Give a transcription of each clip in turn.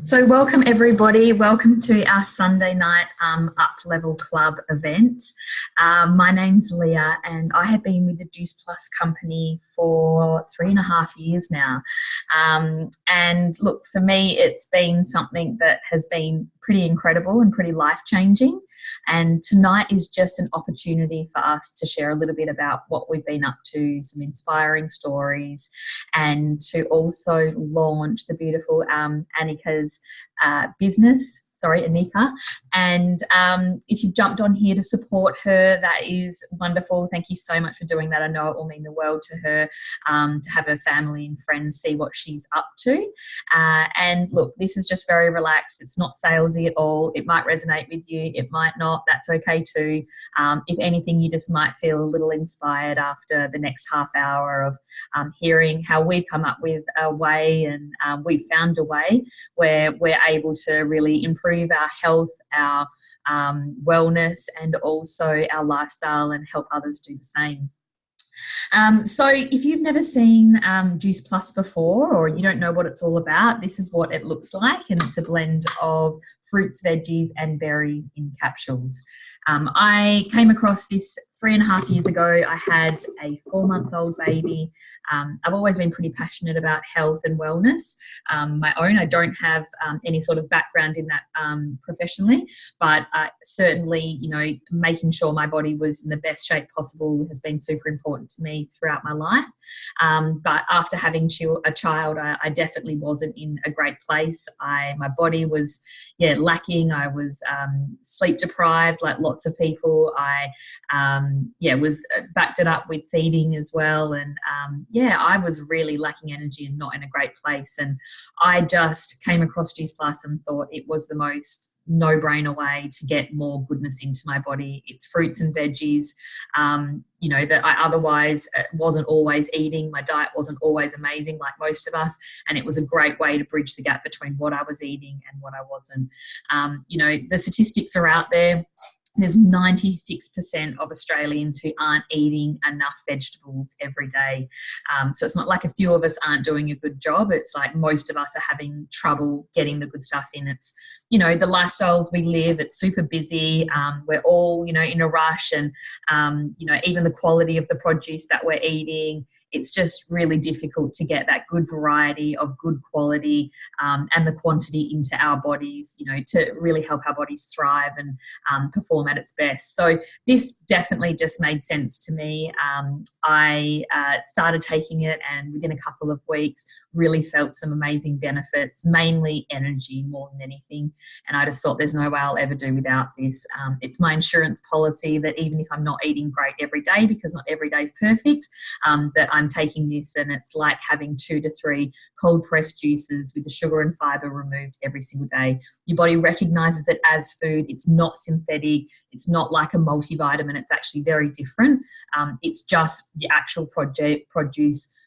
So welcome everybody. Welcome to our Sunday night Up Level Club event. My name's Leah and I have been with the Juice Plus company for 3.5 years now. And look, for me, it's been something that has been pretty incredible and pretty life-changing. And tonight is just an opportunity for us to share a little bit about what we've been up to, some inspiring stories, and to also launch the beautiful Annika's business. Sorry, Anika. And if you've jumped on here to support her, that is wonderful. Thank you so much for doing that. I know it will mean the world to her to have her family and friends see what she's up to. And look, this is just very relaxed. It's not salesy at all. It might resonate with you. It might not. That's okay too. If anything, you just might feel a little inspired after the next half hour of hearing how we've come up with a way and we've found a way where we're able to really improve our health, our wellness, and also our lifestyle, and help others do the same. So if you've never seen Juice Plus before, or you don't know what it's all about, this is what it looks like, and it's a blend of fruits, veggies, and berries in capsules. I came across this 3.5 years ago. I had a 4-month-old baby. I've always been pretty passionate about health and wellness. My own, I don't have any sort of background in that professionally, but certainly, you know, making sure my body was in the best shape possible has been super important to me throughout my life. But after having a child, I definitely wasn't in a great place. My body was, lacking. I was sleep deprived, like lots of people. I was backed it up with feeding as well. And I was really lacking energy and not in a great place. And I just came across Juice Plus and thought it was the most no-brainer way to get more goodness into my body. It's fruits and veggies, that I otherwise wasn't always eating. My diet wasn't always amazing like most of us. And it was a great way to bridge the gap between what I was eating and what I wasn't. The statistics are out there. There's 96% of Australians who aren't eating enough vegetables every day. So it's not like a few of us aren't doing a good job. It's like most of us are having trouble getting the good stuff in. It's, the lifestyles we live, it's super busy. We're all, in a rush, and, even the quality of the produce that we're eating, it's just really difficult to get that good variety of good quality and the quantity into our bodies, to really help our bodies thrive and perform at its best. So this definitely just made sense to me. I started taking it, and within a couple of weeks really felt some amazing benefits, mainly energy more than anything. And I just thought there's no way I'll ever do without this. It's my insurance policy that even if I'm not eating great every day, because not every day is perfect, that I'm taking this, and it's like having 2 to 3 cold pressed juices with the sugar and fiber removed every single day. Your body recognizes it as food. It's not synthetic. It's not like a multivitamin. It's actually very different. It's just the actual produce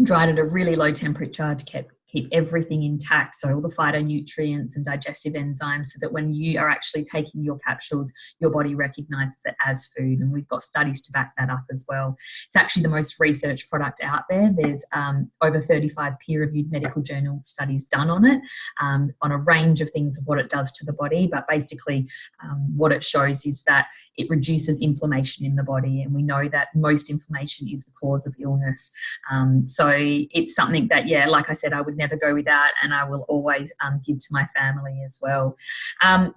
dried at a really low temperature to keep everything intact, so all the phytonutrients and digestive enzymes, so that when you are actually taking your capsules, your body recognizes it as food. And we've got studies to back that up as well. It's actually the most researched product out there. There's over 35 peer-reviewed medical journal studies done on it, on a range of things of what it does to the body. But basically what it shows is that it reduces inflammation in the body, and we know that most inflammation is the cause of illness. So it's something that, like I said, I would never go without, and I will always give to my family as well.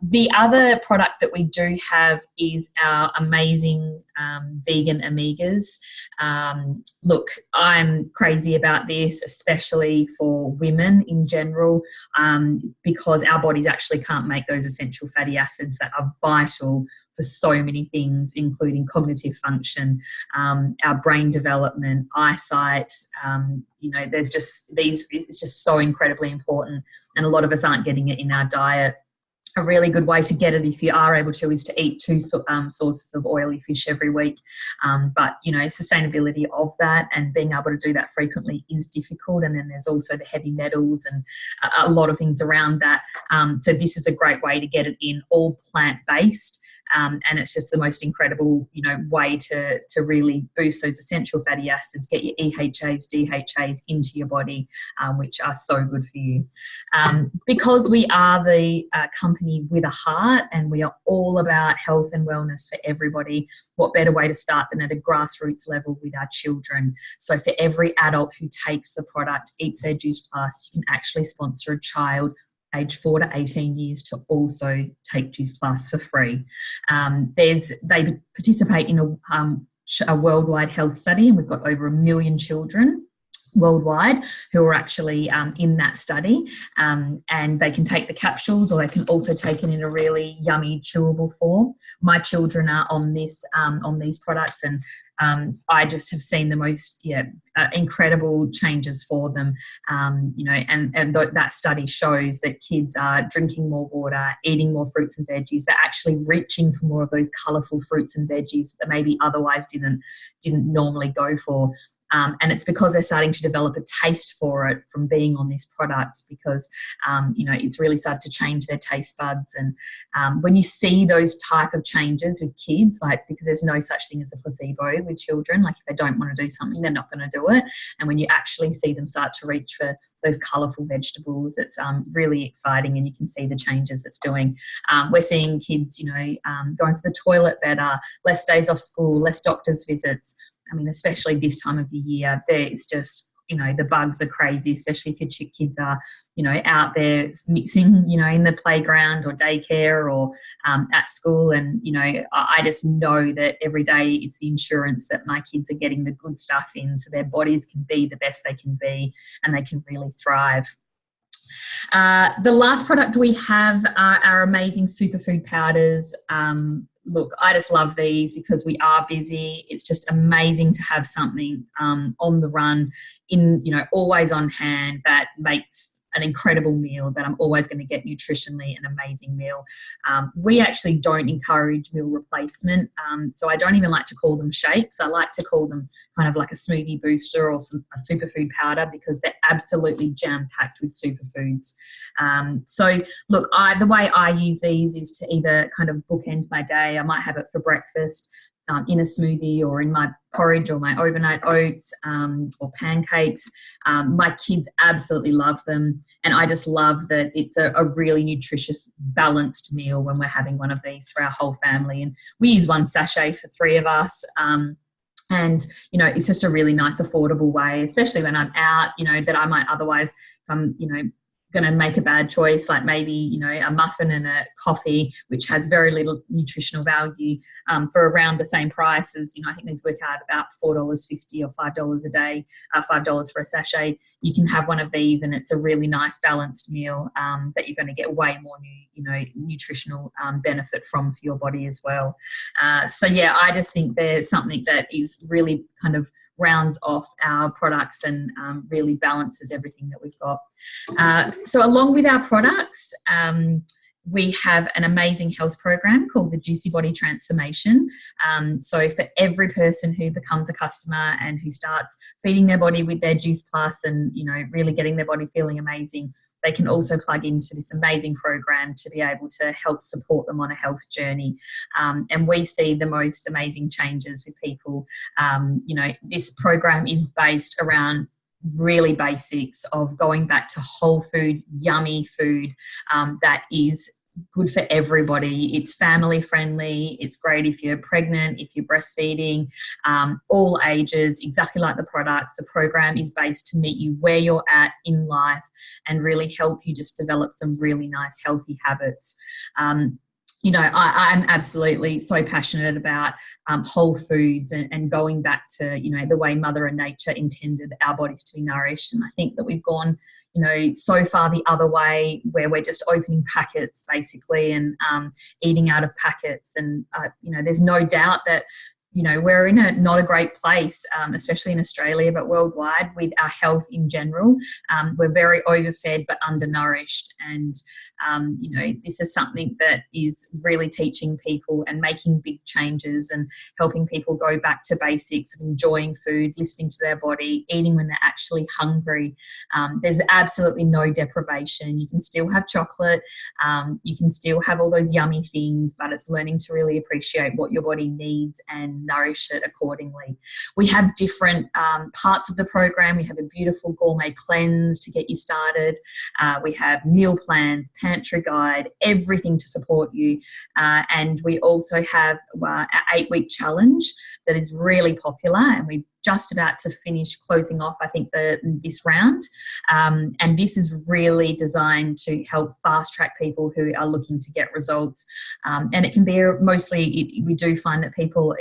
The other product that we do have is our amazing vegan omegas. Look, I'm crazy about this, especially for women in general, because our bodies actually can't make those essential fatty acids that are vital for so many things, including cognitive function, our brain development, eyesight. There's just it's just so incredibly important, and a lot of us aren't getting it in our diet. A really good way to get it, if you are able to, is to eat 2 sources of oily fish every week. But, sustainability of that and being able to do that frequently is difficult. And then there's also the heavy metals and a lot of things around that. So this is a great way to get it in, all plant-based. and it's just the most incredible, way to really boost those essential fatty acids, get your EHAs, DHAs into your body, which are so good for you. Because we are the company with a heart and we are all about health and wellness for everybody, what better way to start than at a grassroots level with our children? So for every adult who takes the product, eats their Juice Plus, you can actually sponsor a child aged 4 to 18 years to also take Juice Plus for free. They participate in a worldwide health study, and we've got over 1 million children worldwide who are actually in that study, and they can take the capsules, or they can also take it in a really yummy chewable form. My children are on these products, and I just have seen the most incredible changes for them. That study shows that kids are drinking more water, eating more fruits and veggies. They're actually reaching for more of those colourful fruits and veggies that maybe otherwise didn't normally go for. And it's because they're starting to develop a taste for it from being on this product, because, it's really started to change their taste buds. And when you see those type of changes with kids, because there's no such thing as a placebo with children, if they don't want to do something, they're not going to do it. And when you actually see them start to reach for those colourful vegetables, it's really exciting, and you can see the changes it's doing. We're seeing kids, going to the toilet better, less days off school, less doctor's visits. I mean, especially this time of the year, it's just, the bugs are crazy, especially if your kids are, out there mixing, in the playground or daycare or at school. And, I just know that every day it's the insurance that my kids are getting the good stuff in, so their bodies can be the best they can be and they can really thrive. The last product we have are our amazing superfood powders. Look, I just love these because we are busy. It's just amazing to have something on the run, always on hand, that makes an incredible meal, that I'm always going to get nutritionally an amazing meal. We actually don't encourage meal replacement, so I don't even like to call them shakes. I like to call them kind of like a smoothie booster or a superfood powder, because they're absolutely jam-packed with superfoods. So look, the way I use these is to either kind of bookend my day. I might have it for breakfast, in a smoothie, or in my porridge, or my overnight oats, or pancakes. My kids absolutely love them, and I just love that it's a really nutritious, balanced meal when we're having one of these for our whole family. And we use 1 sachet for 3 of us. And, it's just a really nice, affordable way, especially when I'm out, that I might otherwise, going to make a bad choice, like maybe, a muffin and a coffee, which has very little nutritional value, for around the same price as, I think these work out about $4.50 or $5 a day, $5 for a sachet. You can have one of these, and it's a really nice balanced meal that you're going to get way more nutritional benefit from for your body as well. So yeah, I just think there's something that is really kind of round off our products and really balances everything that we've got. So along with our products, we have an amazing health program called the Juicy Body Transformation. So for every person who becomes a customer and who starts feeding their body with their Juice Plus and, really getting their body feeling amazing, they can also plug into this amazing program to be able to help support them on a health journey. And we see the most amazing changes with people. This program is based around really basics of going back to whole food, yummy food that is good for everybody. It's family friendly. It's great if you're pregnant, if you're breastfeeding, all ages, exactly like the products. The program is based to meet you where you're at in life and really help you just develop some really nice healthy habits. I'm absolutely so passionate about whole foods and going back to, the way Mother and Nature intended our bodies to be nourished. And I think that we've gone, so far the other way, where we're just opening packets basically and eating out of packets. And, there's no doubt that you know, we're in a not a great place, especially in Australia, but worldwide with our health in general. We're very overfed but undernourished, and you know, this is something that is really teaching people and making big changes and helping people go back to basics of enjoying food, listening to their body, eating when they're actually hungry. There's absolutely no deprivation. You can still have chocolate, you can still have all those yummy things, but it's learning to really appreciate what your body needs and nourish it accordingly. We have different parts of the program. We have a beautiful gourmet cleanse to get you started. We have meal plans, pantry guide, everything to support you. And we also have our 8-week challenge that is really popular, and we're just about to finish closing off, I think, this round. And this is really designed to help fast track people who are looking to get results. And it can be mostly, we do find that people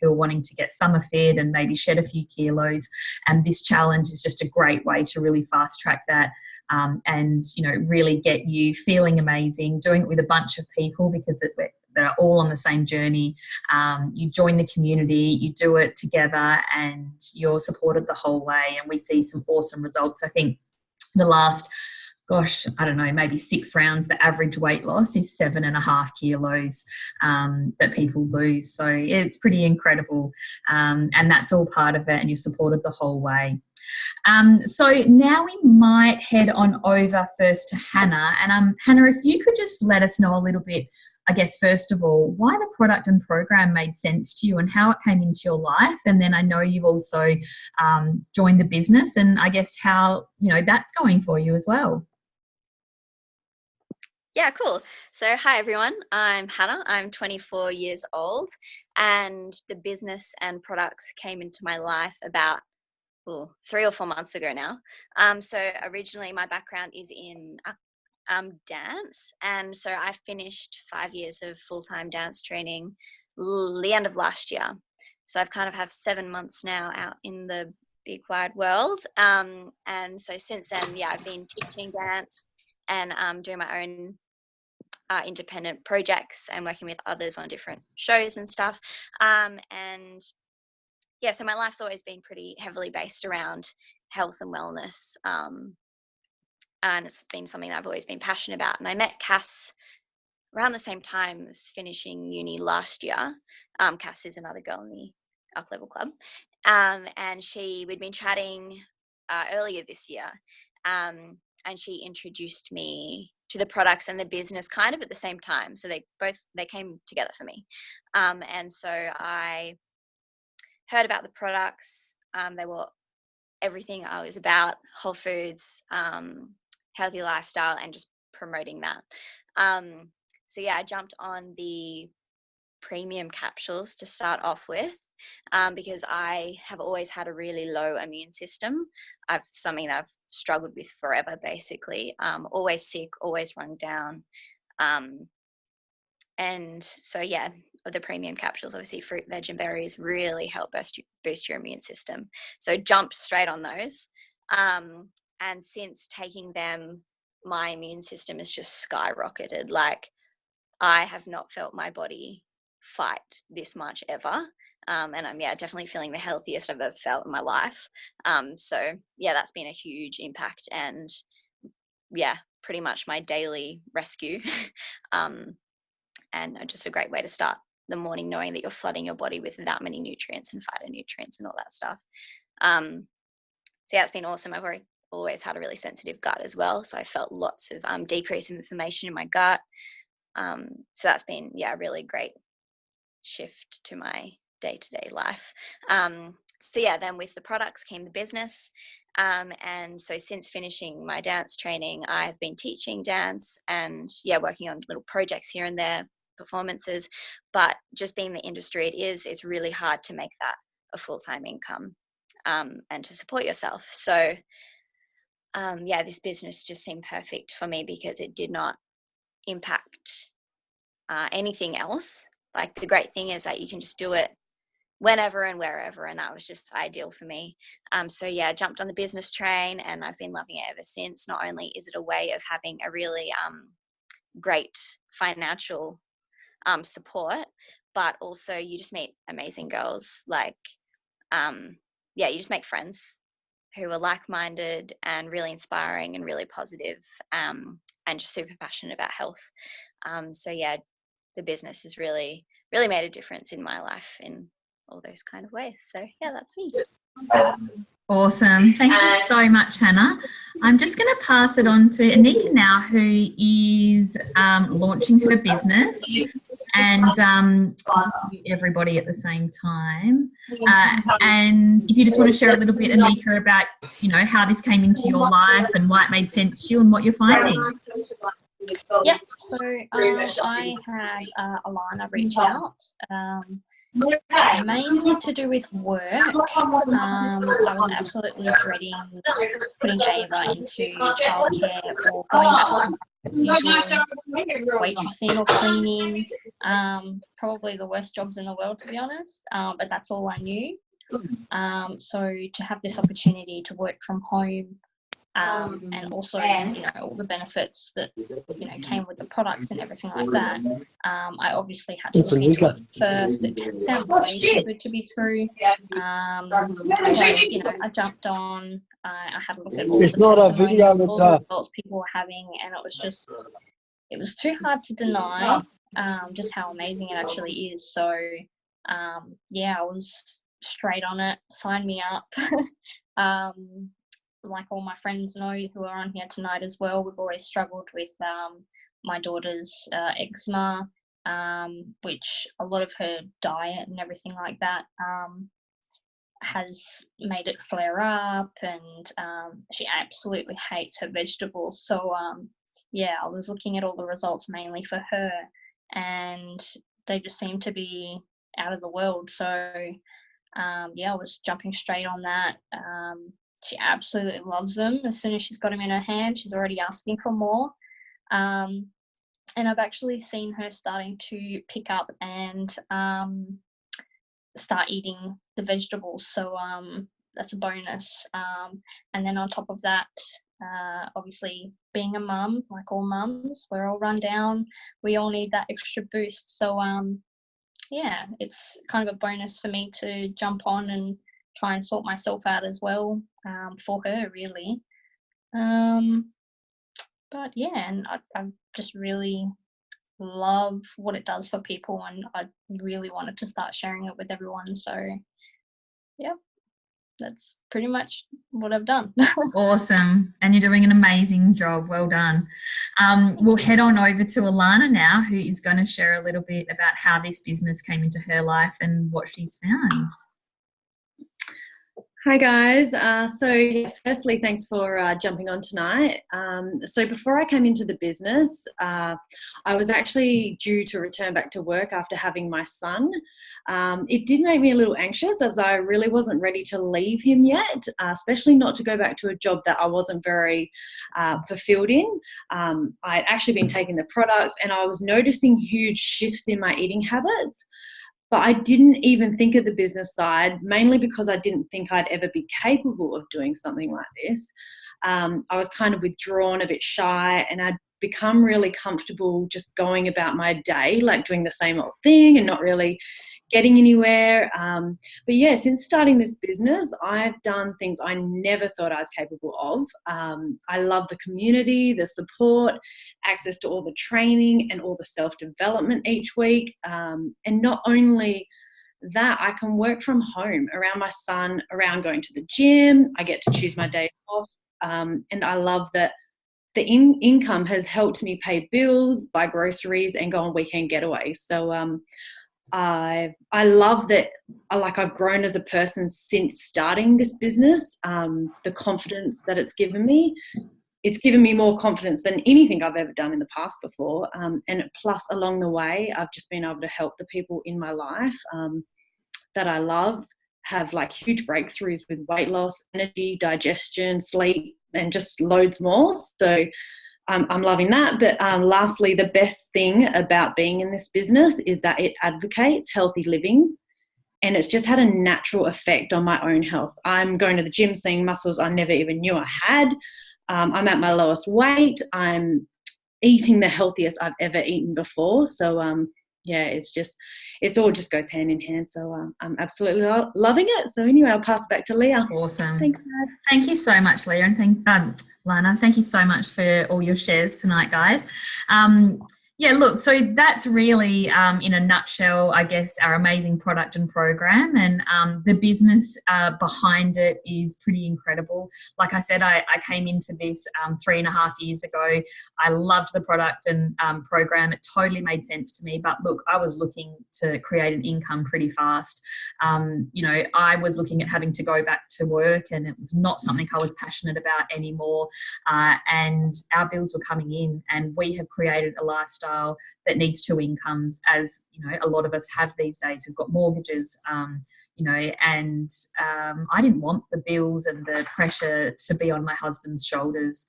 who are wanting to get summer fed and maybe shed a few kilos. And this challenge is just a great way to really fast track that. And, you know, really get you feeling amazing, doing it with a bunch of people because that are all on the same journey. You join the community, you do it together, and you're supported the whole way. And we see some awesome results. I think the last, I don't know, maybe 6 rounds, the average weight loss is 7.5 kilos that people lose. So it's pretty incredible. And that's all part of it, and you're supported the whole way. So now we might head on over first to Hannah. And Hannah, if you could just let us know a little bit, I guess, first of all, why the product and program made sense to you and how it came into your life. And then I know you've also joined the business, and I guess how, you know, that's going for you as well. Yeah, cool. So hi, everyone. I'm Hannah. I'm 24 years old, and the business and products came into my life about 3 or 4 months ago now. So originally my background is in dance, and so I finished 5 years of full-time dance training the end of last year. So I've kind of have 7 months now out in the big wide world. And so since then, yeah, I've been teaching dance and doing my own independent projects and working with others on different shows and stuff. And yeah, so my life's always been pretty heavily based around health and wellness. And it's been something that I've always been passionate about. And I met Cass around the same time as finishing uni last year. Cass is another girl in the Up Level Club. And we'd been chatting earlier this year. And she introduced me to the products and the business kind of at the same time. So they came together for me. And so I heard about the products. They were everything I was about: whole foods, healthy lifestyle, and just promoting that. So yeah, I jumped on the premium capsules to start off with, because I have always had a really low immune system. Something that I've struggled with forever, basically. Always sick, always run down. And so yeah, the premium capsules, obviously fruit, veg, and berries, really help boost your immune system. So jumped straight on those. And since taking them, my immune system has just skyrocketed. Like, I have not felt my body fight this much ever. And I'm definitely feeling the healthiest I've ever felt in my life. So yeah, that's been a huge impact, and yeah, pretty much my daily rescue. And just a great way to start the morning, knowing that you're flooding your body with that many nutrients and phytonutrients and all that stuff. So yeah, it's been awesome. I've always had a really sensitive gut as well, so I felt lots of decrease in inflammation in my gut. So that's been a really great shift to my day-to-day life. So yeah, then with the products came the business. And so since finishing my dance training, I've been teaching dance and working on little projects here and there, performances. But just being the industry it is, it's really hard to make that a full-time income, and to support yourself. So this business just seemed perfect for me because it did not impact anything else. Like, the great thing is that you can just do it whenever and wherever, and that was just ideal for me. So yeah, I jumped on the business train, and I've been loving it ever since. Not only is it a way of having a really great financial support, but also you just meet amazing girls. Like, you just make friends who are like-minded and really inspiring and really positive, and just super passionate about health. So yeah, the business has really, really made a difference in my life in all those kind of ways. So yeah, that's me. Awesome. Thank you so much, Hannah. I'm just going to pass it on to Anika now, who is launching her business and everybody at the same time. And if you just want to share a little bit, Anika, about, how this came into your life and why it made sense to you and what you're finding. Yep. So I had Alana reach out, mainly to do with work. I was absolutely dreading putting Ava into childcare or going back to usual waitressing or cleaning. Probably the worst jobs in the world, to be honest. But that's all I knew. So to have this opportunity to work from home. And also, all the benefits that, came with the products and everything like that. I obviously had to look into it first. It sounded way too good to be true. I jumped on, I had a look at all the testimonials, all the results people were having, and it was too hard to deny just how amazing it actually is. So, I was straight on it, sign me up. Like all my friends know who are on here tonight as well, we've always struggled with my daughter's eczema, which a lot of her diet and everything like that has made it flare up, and she absolutely hates her vegetables. So I was looking at all the results mainly for her, and they just seem to be out of the world. So I was jumping straight on that. She absolutely loves them. As soon as she's got them in her hand, she's already asking for more. And I've actually seen her starting to pick up and start eating the vegetables. So that's a bonus. And then on top of that, obviously being a mum, like all mums, we're all run down. We all need that extra boost. So it's kind of a bonus for me to jump on and try and sort myself out as well, for her, really. And I just really love what it does for people, and I really wanted to start sharing it with everyone. So that's pretty much what I've done. Awesome. And you're doing an amazing job. Well done. We'll head on over to Alana now, who is going to share a little bit about how this business came into her life and what she's found. Hi guys. Firstly, thanks for jumping on tonight. So before I came into the business, I was actually due to return back to work after having my son. It did make me a little anxious, as I really wasn't ready to leave him yet, especially not to go back to a job that I wasn't very fulfilled in. I'd actually been taking the products, and I was noticing huge shifts in my eating habits. But I didn't even think of the business side, mainly because I didn't think I'd ever be capable of doing something like this. I was kind of withdrawn, a bit shy, and I'd become really comfortable just going about my day, like doing the same old thing and not really getting anywhere. But since starting this business, I've done things I never thought I was capable of. I love the community, the support, access to all the training and all the self-development each week. And not only that, I can work from home around my son, around going to the gym. I get to choose my day off. And I love that the income has helped me pay bills, buy groceries, and go on weekend getaways. So I love that. I've grown as a person since starting this business. The confidence that it's given me more confidence than anything I've ever done in the past before. And plus, along the way, I've just been able to help the people in my life that I love have huge breakthroughs with weight loss, energy, digestion, sleep, and just loads more. So I'm loving that. But lastly, the best thing about being in this business is that it advocates healthy living, and it's just had a natural effect on my own health. I'm going to the gym, seeing muscles I never even knew I had. I'm at my lowest weight. I'm eating the healthiest I've ever eaten before. So yeah, it's all just goes hand in hand. So I'm absolutely loving it. So anyway, I'll pass it back to Leah. Awesome. Thanks, Dad. Thank you so much, Leah, and Lana. Thank you so much for all your shares tonight, guys. Yeah, look, so that's really, in a nutshell, I guess, our amazing product and program, and the business behind it is pretty incredible. Like I said, I came into this 3.5 years ago. I loved the product and program. It totally made sense to me. But look, I was looking to create an income pretty fast. You know, I was looking at having to go back to work, and it was not something I was passionate about anymore. And our bills were coming in, and we have created a lifestyle that needs 2 incomes, as you know, a lot of us have these days. We've got mortgages, you know, and I didn't want the bills and the pressure to be on my husband's shoulders,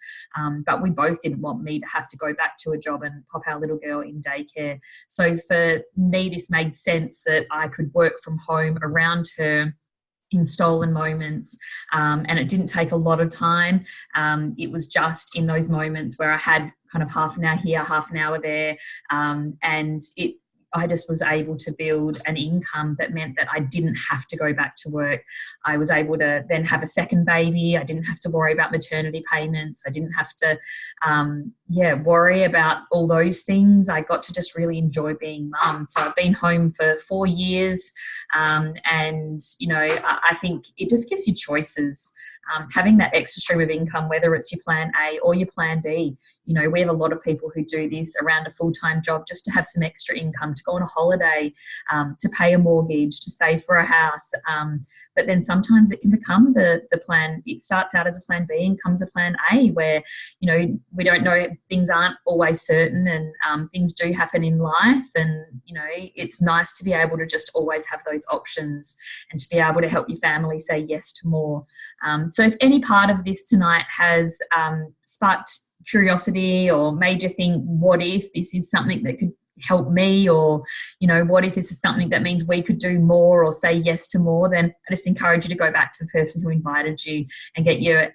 but we both didn't want me to have to go back to a job and pop our little girl in daycare. So for me, this made sense that I could work from home around her in stolen moments, and it didn't take a lot of time. It was just in those moments where I had kind of half an hour here, half an hour there, and I just was able to build an income that meant that I didn't have to go back to work. I was able to then have a second baby. I didn't have to worry about maternity payments. I didn't have to, worry about all those things. I got to just really enjoy being mum. So I've been home for 4 years, and, you know, I think it just gives you choices. Having that extra stream of income, whether it's your plan A or your plan B. You know, we have a lot of people who do this around a full-time job just to have some extra income, to go on a holiday, to pay a mortgage, to save for a house. But then sometimes it can become the plan. It starts out as a plan B and comes a plan A, where, you know, we don't know, things aren't always certain, and things do happen in life. And, you know, it's nice to be able to just always have those options and to be able to help your family say yes to more. So if any part of this tonight has sparked curiosity or made you think, what if this is something that could help me, or, you know, what if this is something that means we could do more or say yes to more, then I just encourage you to go back to the person who invited you and get your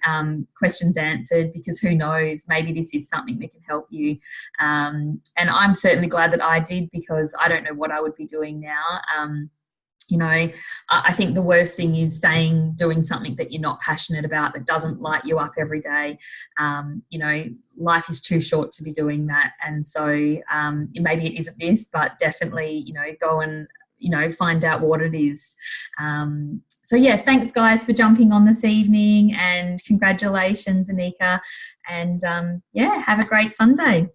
questions answered, because who knows, maybe this is something that can help you. And I'm certainly glad that I did, because I don't know what I would be doing now. You know, I think the worst thing is doing something that you're not passionate about, that doesn't light you up every day. You know, life is too short to be doing that. And so maybe it isn't this, but definitely, you know, go and, you know, find out what it is. So yeah, thanks guys for jumping on this evening, and congratulations, Anika. And have a great Sunday.